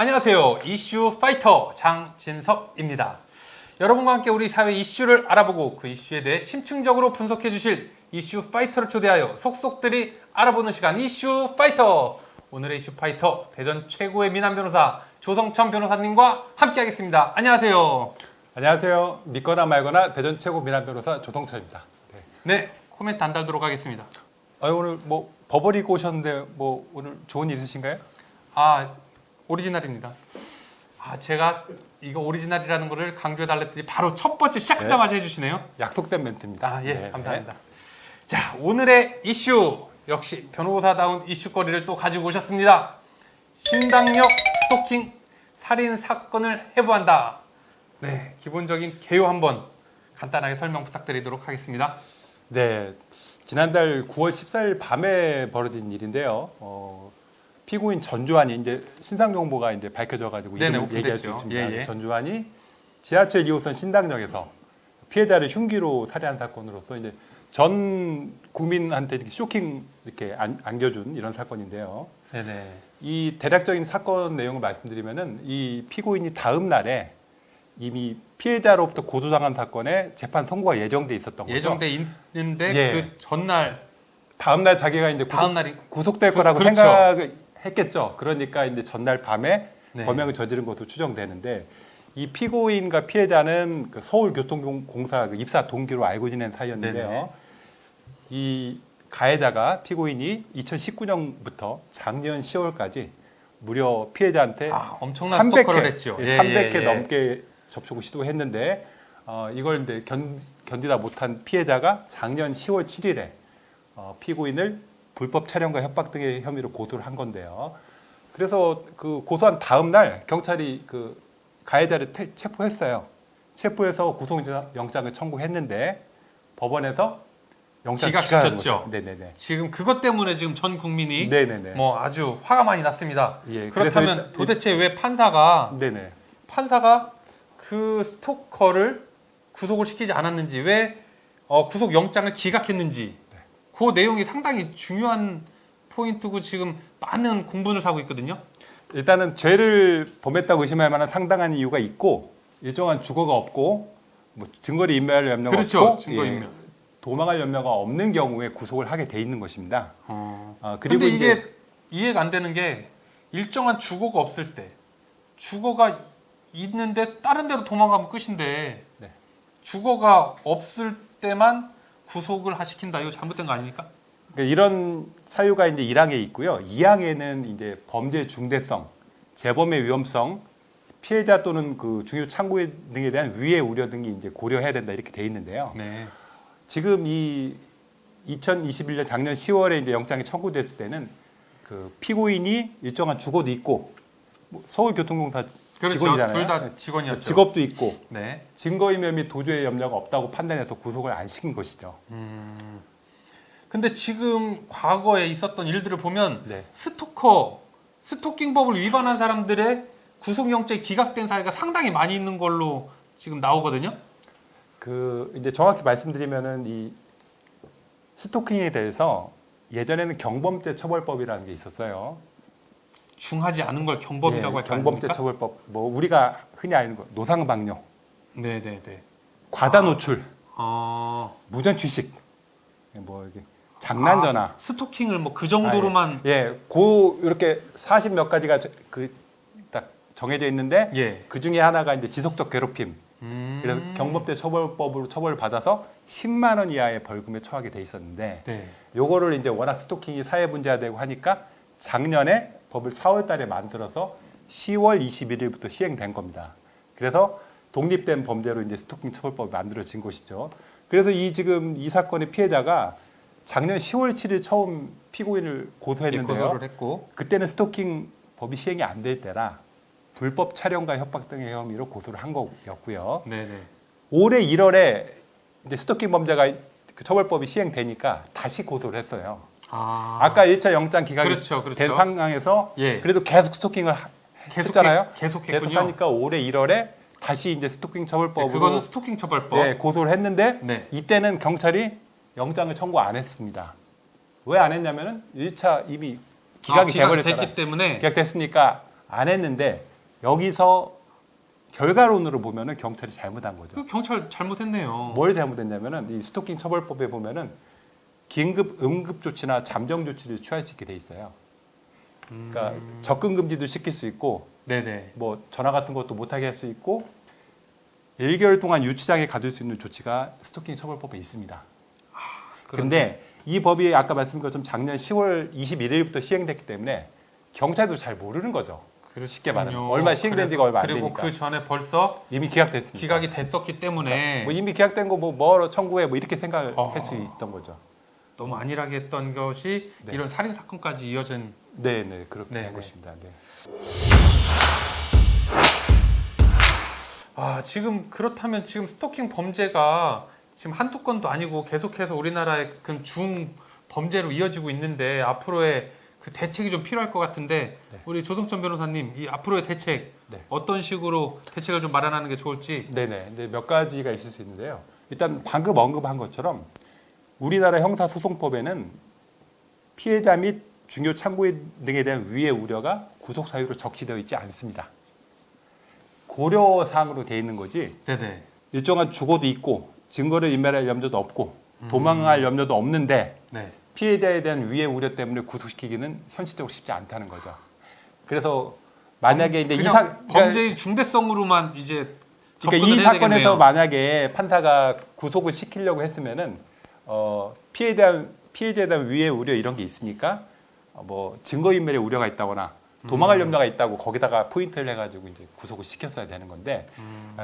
안녕하세요. 이슈 파이터 장진섭입니다. 여러분과 함께 우리 사회 이슈를 알아보고 그 이슈에 대해 심층적으로 분석해 주실 이슈 파이터를 초대하여 속속들이 알아보는 시간 이슈 파이터. 오늘의 이슈 파이터 대전 최고의 미남 변호사 조성천 변호사님과 함께 하겠습니다. 안녕하세요. 안녕하세요. 믿거나 말거나 대전 최고 미남 변호사 조성천입니다. 네, 코멘트 안 달도록 하겠습니다. 오늘 뭐 버버리 입고 오셨는데 뭐 오늘 좋은 일 있으신가요? 오리지널입니다. 제가 이거 오리지널이라는 거를 강조해 달랬더니 바로 첫 번째 시작하자마자 해주시네요. 약속된 멘트입니다. 예, 감사합니다. 자, 오늘의 이슈 역시 변호사다운 이슈거리를 또 가지고 오셨습니다. 신당역 스토킹 살인 사건을 해부한다. 네, 기본적인 개요 한번 간단하게 설명 부탁드리도록 하겠습니다. 네, 지난달 9월 14일 밤에 벌어진 일인데요. 피고인 전주환이 이제 신상 정보가 이제 밝혀져가지고 이름 얘기할 수 있습니다. 예. 전주환이 지하철 2호선 신당역에서 피해자를 흉기로 살해한 사건으로서 이제 전 국민한테 이렇게 쇼킹 이렇게 안겨준 이런 사건인데요. 네네. 이 대략적인 사건 내용을 말씀드리면은 이 피고인이 다음 날에 이미 피해자로부터 고소당한 사건에 재판 선고가 예정돼 있었던 거죠. 예정돼 있는데 예. 그 전날 다음 날 자기가 이제 구속될 거라고 그렇죠. 생각했겠죠. 그러니까 이제 전날 밤에 네. 범행을 저지른 것으로 추정되는데 이 피고인과 피해자는 그 서울교통공사 그 입사 동기로 알고 지낸 사이였는데요. 네네. 이 가해자가 피고인이 2019년부터 작년 10월까지 무려 피해자한테 엄청난 스토커를 했죠. 300회 넘게 접촉을 시도했는데 이걸 이제 견디다 못한 피해자가 작년 10월 7일에 피고인을 불법 촬영과 협박 등의 혐의로 고소를 한 건데요. 그래서 그 고소한 다음 날 경찰이 그 가해자를 체포했어요. 체포해서 구속영장을 청구했는데 법원에서 영장 기각시켰죠. 네네네. 지금 그것 때문에 지금 전 국민이 네네네. 뭐 아주 화가 많이 났습니다. 예, 그렇다면 도대체 왜 판사가 네네. 그 스토커를 구속을 시키지 않았는지, 왜 구속 영장을 기각했는지, 그 내용이 상당히 중요한 포인트고 지금 많은 공분을 사고 있거든요. 일단은 죄를 범했다고 의심할 만한 상당한 이유가 있고 일정한 주거가 없고 뭐 증거를 인멸할 염려가 그렇죠. 없고 증거인멸. 도망할 염려가 없는 경우에 구속을 하게 돼 있는 것입니다. 그리고 근데 이게 이해가 안 되는 게 일정한 주거가 없을 때, 주거가 있는데 다른 데로 도망가면 끝인데 네. 주거가 없을 때만 구속을 시킨다. 이거 잘못된 거 아닙니까? 그러니까 이런 사유가 이제 1항에 있고요. 2항에는 이제 범죄의 중대성, 재범의 위험성, 피해자 또는 그 중요 참고 등에 대한 위해 우려 등이 이제 고려해야 된다 이렇게 돼 있는데요. 네. 지금 이 2021년 작년 10월에 이제 영장이 청구됐을 때는 그 피고인이 일정한 주거도 있고 서울교통공사 그렇죠. 직원이잖아요. 둘 다 직원이었죠. 직업도 있고 네. 증거인멸 및 도주의 염려가 없다고 판단해서 구속을 안 시킨 것이죠. 근데 지금 과거에 있었던 일들을 보면 네. 스토킹법을 위반한 사람들의 구속영장이 기각된 사례가 상당히 많이 있는 걸로 지금 나오거든요. 그 이제 정확히 말씀드리면은 이 스토킹에 대해서 예전에는 경범죄 처벌법이라는 게 있었어요. 중하지 않은 걸 경범이라고 할까? 경범죄 처벌법. 뭐 우리가 흔히 아는 거 노상방뇨, 네네네. 과다 노출, 무전 취식, 뭐 이게 장난 전화, 스토킹을 뭐 그 정도로만 이렇게 40 몇 가지가 딱 정해져 있는데 그 중에 하나가 이제 지속적 괴롭힘. 그래서 경범죄 처벌법으로 처벌을 받아서 10만 원 이하의 벌금에 처하게 돼 있었는데 요거를 이제 워낙 스토킹이 사회 문제가 되고 하니까 작년에 법을 4월 달에 만들어서 10월 21일부터 시행된 겁니다. 그래서 독립된 범죄로 이제 스토킹 처벌법이 만들어진 것이죠. 그래서 지금 이 사건의 피해자가 작년 10월 7일 처음 피고인을 고소했는데요. 고소를 했고 그때는 스토킹 법이 시행이 안 될 때라 불법 촬영과 협박 등의 혐의로 고소를 한 거였고요. 네네. 올해 1월에 이제 스토킹 범죄가 그 처벌법이 시행되니까 다시 고소를 했어요. 아까 1차 영장 기각이 그렇죠. 된 상황에서 그래도 계속 스토킹을 했잖아요. 계속했군요. 계속하니까 올해 1월에 다시 이제 스토킹 처벌법으로 그거는 스토킹 처벌법. 고소를 했는데 이때는 경찰이 영장을 청구 안 했습니다. 왜 안 했냐면은 1차 이미 기각이 돼버렸잖아요. 됐기 때문에 기각됐으니까 안 했는데 여기서 결과론으로 보면은 경찰이 잘못한 거죠. 그 경찰 잘못했네요. 뭘 잘못했냐면은 이 스토킹 처벌법에 보면은 긴급 응급 조치나 잠정 조치를 취할 수 있게 돼 있어요. 그러니까 접근 금지도 시킬 수 있고, 네네. 뭐 전화 같은 것도 못하게 할 수 있고, 1개월 동안 유치장에 가둘 수 있는 조치가 스토킹 처벌법에 있습니다. 그런데 이 법이 아까 말씀드린 것처럼 작년 10월 21일부터 시행됐기 때문에 경찰도 잘 모르는 거죠. 쉽게 말하면 얼마 시행된 지가 얼마 안 되니까. 그리고 그 전에 벌써 이미 기각됐으니까. 기각이 됐었기 때문에 뭐 이미 기각된 거 뭐 청구해 뭐 이렇게 생각을 할 수 있었던 거죠. 너무 안일하게 했던 것이 네. 이런 살인 사건까지 이어진. 네, 그렇게 네, 된 네. 것입니다. 네. 지금 그렇다면 지금 스토킹 범죄가 지금 한두 건도 아니고 계속해서 우리나라의 그 중 범죄로 이어지고 있는데 앞으로의 그 대책이 좀 필요할 것 같은데 네. 우리 조성천 변호사님 이 앞으로의 대책 네. 어떤 식으로 대책을 좀 마련하는 게 좋을지. 네네. 이제 몇 가지가 있을 수 있는데요. 일단 방금 언급한 것처럼 우리나라 형사소송법에는 피해자 및 중요 참고인 등에 대한 위해 우려가 구속 사유로 적시되어 있지 않습니다. 고려 사항으로 되어 있는 거지. 네네. 일정한 주거도 있고 증거를 인멸할 염려도 없고 도망할 염려도 없는데 네. 피해자에 대한 위해 우려 때문에 구속시키기는 현실적으로 쉽지 않다는 거죠. 그래서 만약에 이제 그냥 범죄의 중대성으로만 이제 그러니까 이 접근을 해야 사건에서 되겠네요. 만약에 판사가 구속을 시키려고 했으면은 피해자에 대한 위해 우려 이런 게 있으니까 뭐 증거인멸의 우려가 있다거나 도망할 염려가 있다고 거기다가 포인트를 해가지고 이제 구속을 시켰어야 되는 건데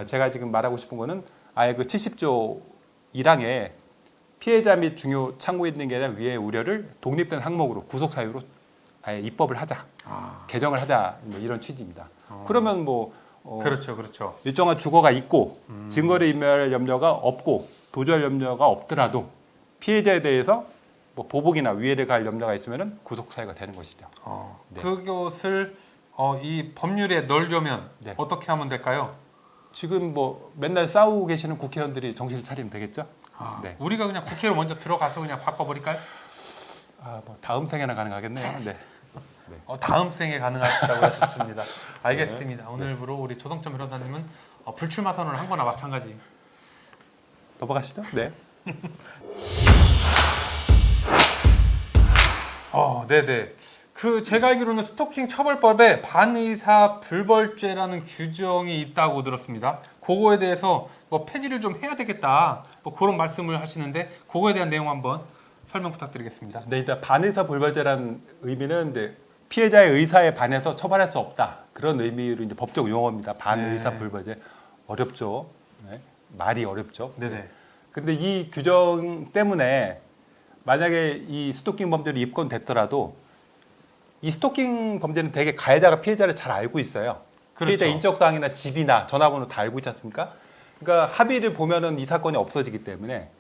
제가 지금 말하고 싶은 거는 아예 그 70조 1항에 피해자 및 중요 참고인 등에 대한 위해 우려를 독립된 항목으로 구속 사유로 아예 입법을 하자, 개정을 하자 뭐 이런 취지입니다. 그러면 뭐 그렇죠. 일정한 주거가 있고 증거를 인멸할 염려가 없고 도주할 염려가 없더라도 피해자에 대해서 뭐 보복이나 위해를 가할 염려가 있으면은 구속 사유가 되는 것이죠. 네. 그것을 이 법률에 넣으려면 네. 어떻게 하면 될까요? 지금 뭐 맨날 싸우고 계시는 국회의원들이 정신을 차리면 되겠죠? 네. 우리가 그냥 국회로 먼저 들어가서 그냥 바꿔버릴까요? 뭐 다음 생에나 가능하겠네요. 네. 다음 생에 가능하시다고 하셨습니다. 알겠습니다. 오늘부로 우리 조성천 변호사님은 불출마 선언을 한 거나 마찬가지. 넘어가시죠. 네. 네네. 제가 알기로는 스토킹 처벌법에 반의사 불벌죄라는 규정이 있다고 들었습니다. 그거에 대해서 뭐 폐지를 좀 해야 되겠다. 뭐 그런 말씀을 하시는데 그거에 대한 내용 한번 설명 부탁드리겠습니다. 네, 일단 반의사 불벌죄라는 의미는 이제 피해자의 의사에 반해서 처벌할 수 없다. 그런 의미로 이제 법적 용어입니다. 반의사 네. 불벌죄. 어렵죠. 네. 말이 어렵죠. 네네. 근데 이 규정 때문에 만약에 이 스토킹 범죄로 입건됐더라도 이 스토킹 범죄는 되게 가해자가 피해자를 잘 알고 있어요. 그렇죠. 피해자 인적사항이나 집이나 전화번호 다 알고 있지 않습니까? 그러니까 합의를 보면은 이 사건이 없어지기 때문에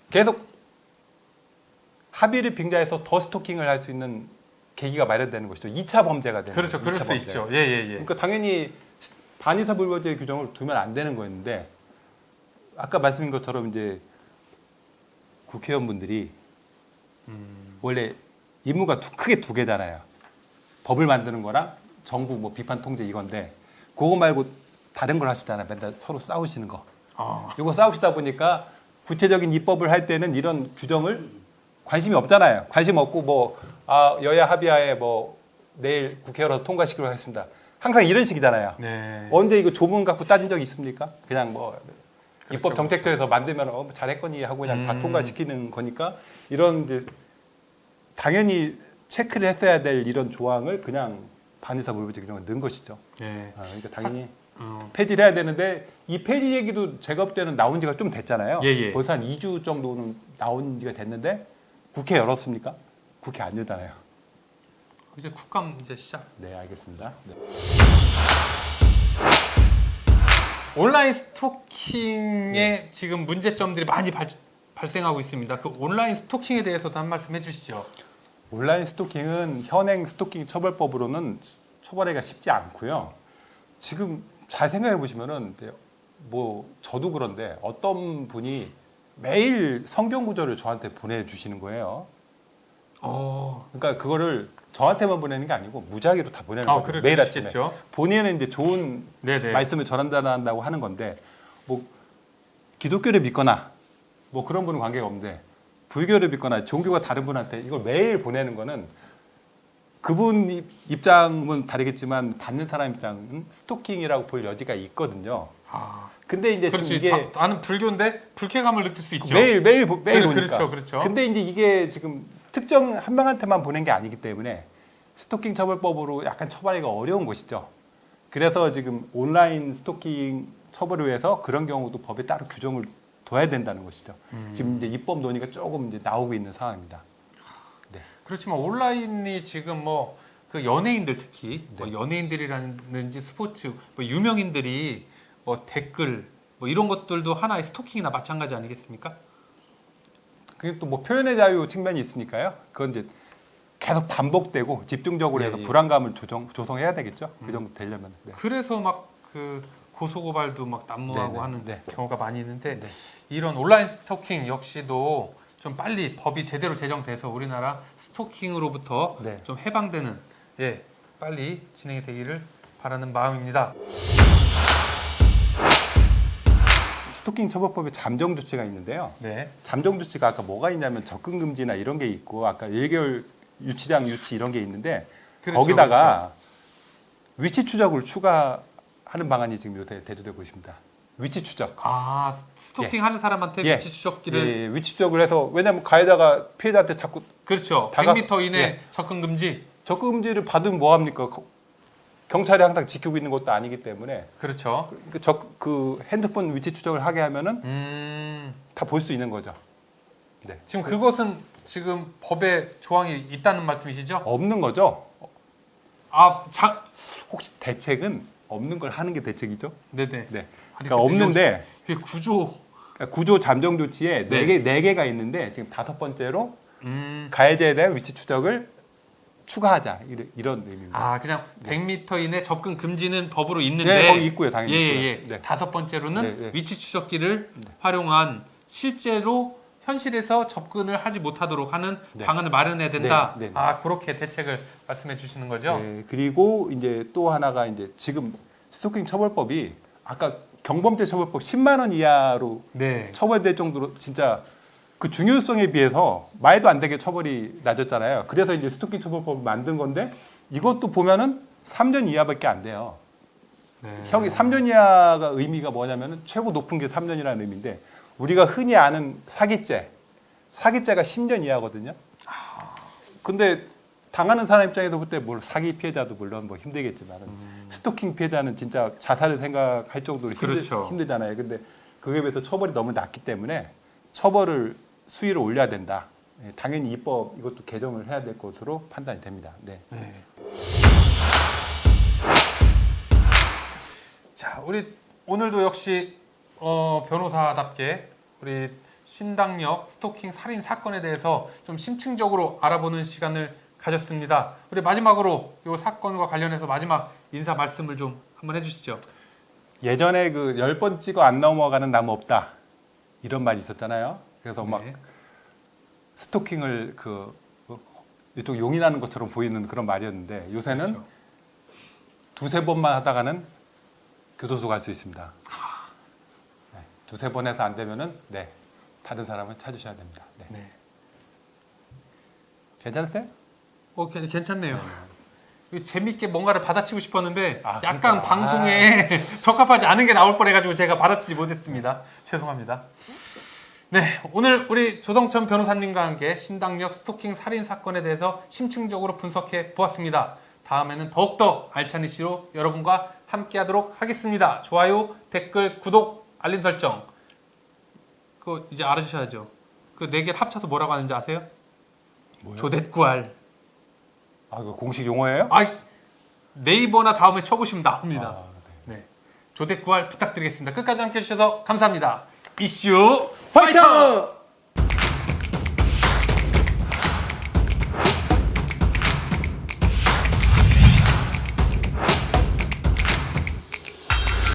계속 합의를 빙자해서 더 스토킹을 할 수 있는 계기가 마련되는 것이죠. 2차 범죄가 되는 그렇죠. 거죠. 그럴 2차 수 범죄. 있죠. 예. 그러니까 당연히 반의사 불벌죄 규정을 두면 안 되는 거였는데 아까 말씀드린 것처럼 이제 국회의원분들이 원래 임무가 크게 두 개잖아요. 법을 만드는 거랑 정부 뭐 비판 통제 이건데 그거 말고 다른 걸 하시잖아요. 맨날 서로 싸우시는 거. 이거 싸우시다 보니까 구체적인 입법을 할 때는 이런 규정을 관심이 없잖아요. 관심 없고 뭐 여야 합의하에 뭐 내일 국회로 통과시키도록 하겠습니다. 항상 이런 식이잖아요. 네. 언제 이거 조문 갖고 따진 적 있습니까? 그냥 뭐 그렇죠, 입법 정책처에서 만들면 잘했거니 하고 그냥 다 통과시키는 거니까 이런 이제 당연히 체크를 했어야 될 이런 조항을 그냥 반의사 불벌죄 규정을 넣은 것이죠. 네. 그러니까 당연히 폐지를 해야 되는데 이 폐지 얘기도 제가 볼 때는 나온 지가 좀 됐잖아요. 예. 벌써 한 2주 정도는 나온 지가 됐는데 국회 열었습니까? 국회 안 열잖아요. 이제 국감 이제 시작. 네, 알겠습니다. 네. 온라인 스토킹의 지금 문제점들이 많이 발생하고 있습니다. 그 온라인 스토킹에 대해서도 한 말씀 해주시죠. 온라인 스토킹은 현행 스토킹 처벌법으로는 처벌하기가 쉽지 않고요. 지금 잘 생각해 보시면은 뭐 저도 그런데 어떤 분이 매일 성경 구절을 저한테 보내주시는 거예요. 그러니까 그거를 저한테만 보내는 게 아니고 무작위로 다 보내는 거예요. 그래, 매일 아침에. 그러시겠죠. 본인은 이제 좋은 네네. 말씀을 전한다고 하는 건데 뭐 기독교를 믿거나 뭐 그런 분은 관계가 없는데 불교를 믿거나 종교가 다른 분한테 이걸 매일 보내는 거는 그분 입장은 다르겠지만 받는 사람 입장은 스토킹이라고 볼 여지가 있거든요. 근데 이제 좀 그렇지. 이게 나는 불교인데 불쾌감을 느낄 수 있죠. 매일 오니까. 그렇죠, 그렇죠. 근데 이제 이게 지금 특정 한 명한테만 보낸 게 아니기 때문에 스토킹 처벌법으로 약간 처벌하기가 어려운 것이죠. 그래서 지금 온라인 스토킹 처벌을 위해서 그런 경우도 법에 따로 규정을 둬야 된다는 것이죠. 지금 이제 입법 논의가 조금 이제 나오고 있는 상황입니다. 그렇지만 온라인이 지금 뭐 그 연예인들 특히 네. 뭐 연예인들이라든지 스포츠 뭐 유명인들이 뭐 댓글 뭐 이런 것들도 하나의 스토킹이나 마찬가지 아니겠습니까? 그게 또 뭐 표현의 자유 측면이 있으니까요. 그건 이제 계속 반복되고 집중적으로 해서 예. 불안감을 조성해야 되겠죠. 그 정도 되려면. 네. 그래서 막 그 고소고발도 막 난무하고 네네. 하는 네. 경우가 많이 있는데 네. 이런 온라인 스토킹 역시도 좀 빨리 법이 제대로 제정돼서 우리나라 스토킹으로부터 네. 좀 해방되는 빨리 진행이 되기를 바라는 마음입니다. 스토킹 처벌법에 잠정 조치가 있는데요. 네. 잠정 조치가 아까 뭐가 있냐면 접근 금지나 이런 게 있고 아까 1개월 유치장 유치 이런 게 있는데 그렇죠, 거기다가 위치 추적을 추가하는 방안이 지금 요새 대두되고 있습니다. 위치 추적. 스토킹 하는 사람한테 예. 위치 추적기를 예, 위치 추적을 해서 왜냐하면 가해자가 피해자한테 자꾸 그렇죠. 다가- 100m 이내 예. 접근 금지. 접근 금지를 받으면 뭐 합니까? 경찰이 항상 지키고 있는 것도 아니기 때문에 그렇죠. 그 핸드폰 위치 추적을 하게 하면은 다 볼 수 있는 거죠. 네. 지금 그것은 지금 법에 조항이 있다는 말씀이시죠? 없는 거죠. 아, 혹시 대책은 없는 걸 하는 게 대책이죠? 네네. 네. 아니, 그러니까 근데 없는데 이게 구조. 그러니까 구조 잠정 조치에 네. 네 개가 있는데 지금 5번째로 음. 가해자에 대한 위치 추적을 추가하자 이런 의미입니다. 그냥 네. 100m 이내 접근 금지는 법으로 있는데. 네, 거기 있고요, 당연히. 예. 있고요. 네. 5번째로는 네, 네. 위치 추적기를 활용한 실제로 현실에서 접근을 하지 못하도록 하는 네. 방안을 마련해야 된다. 네, 네. 그렇게 대책을 말씀해 주시는 거죠? 네, 그리고 이제 또 하나가 이제 지금 스토킹 처벌법이 아까 경범죄 처벌법 10만 원 이하로 네. 처벌될 정도로 진짜 그 중요성에 비해서 말도 안 되게 처벌이 낮았잖아요. 그래서 이제 스토킹 처벌법을 만든 건데 이것도 보면은 3년 이하밖에 안 돼요. 네. 형이 3년 이하가 의미가 뭐냐면은 최고 높은 게 3년이라는 의미인데 우리가 흔히 아는 사기죄가 10년 이하거든요. 근데 당하는 사람 입장에서 볼 때 뭘 사기 피해자도 물론 뭐 힘들겠지만 스토킹 피해자는 진짜 자살을 생각할 정도로 그렇죠. 힘들잖아요. 근데 그에 비해서 처벌이 너무 낮기 때문에 수위를 올려야 된다. 예, 당연히 입법 이것도 개정을 해야 될 것으로 판단이 됩니다. 네. 네. 자, 우리 오늘도 역시 변호사답게 우리 신당역 스토킹 살인 사건에 대해서 좀 심층적으로 알아보는 시간을 가졌습니다. 우리 마지막으로 이 사건과 관련해서 마지막 인사 말씀을 좀 한번 해주시죠. 예전에 그 10번 찍어 안 넘어가는 나무 없다. 이런 말이 있었잖아요. 그래서 막 네. 스토킹을 이쪽 용인하는 것처럼 보이는 그런 말이었는데 요새는 그렇죠. 두세 번만 하다가는 교도소 갈 수 있습니다. 네, 두세 번 해서 안 되면은 다른 사람을 찾으셔야 됩니다. 네. 네. 괜찮으세요? 괜찮네요. 이거 재밌게 뭔가를 받아치고 싶었는데 약간 그러니까. 방송에 적합하지 않은 게 나올 뻔해가지고 제가 받아치지 못했습니다. 죄송합니다. 네, 오늘 우리 조성천 변호사님과 함께 신당역 스토킹 살인 사건에 대해서 심층적으로 분석해 보았습니다. 다음에는 더욱더 알찬 이슈로 여러분과 함께하도록 하겠습니다. 좋아요, 댓글, 구독, 알림 설정. 그거 이제 알아주셔야죠. 그 4개를 합쳐서 뭐라고 하는지 아세요? 뭐요? 조댓구알. 그 공식 용어예요? 네이버나 다음에 쳐보시면 나옵니다. 네. 네. 조댓구알 부탁드리겠습니다. 끝까지 함께 해주셔서 감사합니다. 이슈 파이터! 파이터!